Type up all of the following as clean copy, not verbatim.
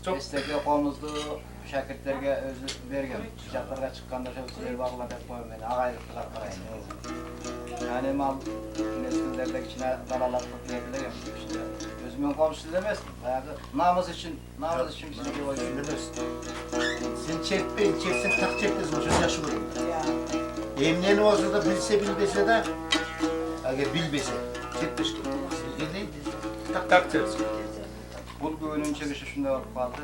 Çok destek yokumuzdu. Şakirtlerge özü bergen. Şartlarga çıkkanda şu sizleri bağlan dep koyun meni. Agaylıklı qarqarayın. Yani mal nesillerdeki içine dalalatlık verdiler işte. Özümün komşusu demez. Bayağı namaz için bizi bu oyun demez. Sen çekmeyin, çeksen tak çekmez mi? Çok yaşı olur. Emniyeni olsa da bilse de, eğer bilmese, çekmiş ki. Sizce neydi? tak çeksin. Bu bugünün çekişi şunda olup kaldı.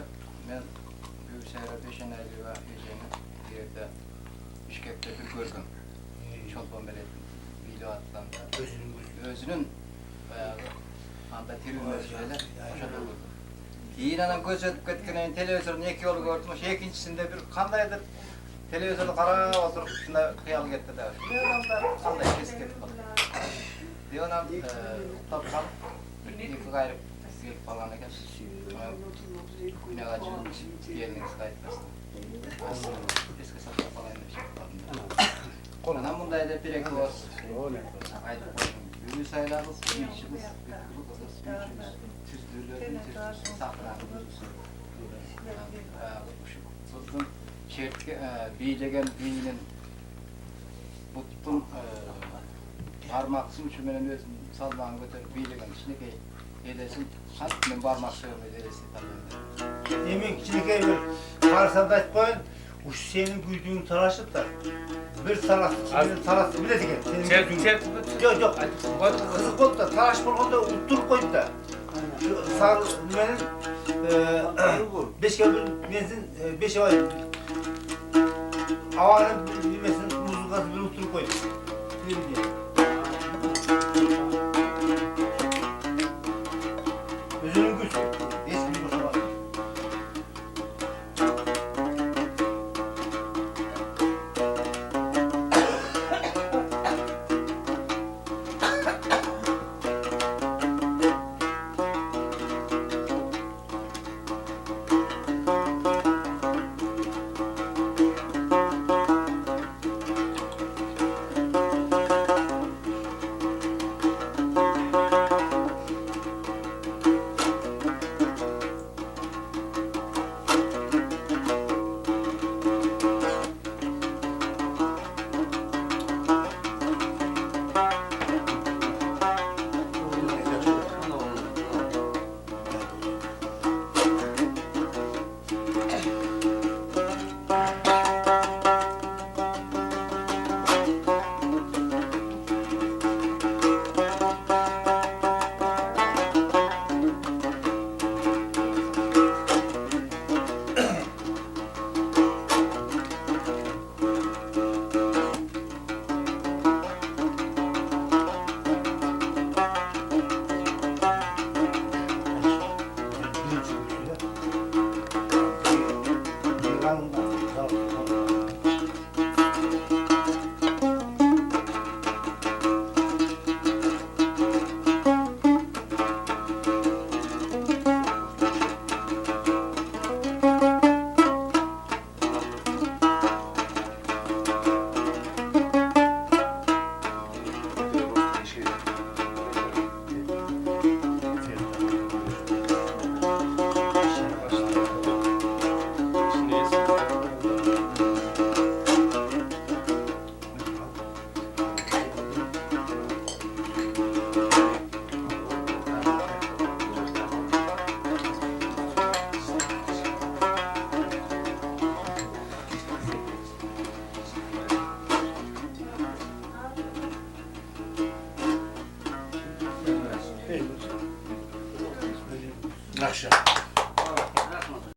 Ben Büyükşehir'e 5 aylığa geceni bir yerde Bişkek'te bir gördüm. Çolpan belediye video atlanda. Özünün bayağı anda teröristlerle şöyle oldu. İğnenin göz edip ketkeneyin televizyonun iki yolu gördüm. İkincisinde bir kandaydır. Televizyonu kara oturup şunda kıyal gitti de. Şuraya adamlar kanday kesik etip kaldı. Diyorlar toplam iki gayrı gelip falan eken. Güne kaçırın yeriniz kayıtlasın. Eski satır falan demiş. Anam bundaydı bir ek olsun. Haydi büyü sayılarız, büyücümüz, tüzdürlerimiz, saklarımız. Sözün şertke bilegen beynin butun parmaksın şu benim özüm sallan götür bilegen içine ki edesin men barmak söyleme deresi tabii. Demek içindeki bir parçada koyun, o senin güldüğün talaşıp da bir talas, senin talas bile değil. Çek. Yok. Kızık oldu da talaş bulgunda uttur koydu da. Şu sağ benim 5 kere benzin 5 ay havanın bilmesin muzukası bir uttur koydu. Özünün güç. Eski bir boşa var. Akşam.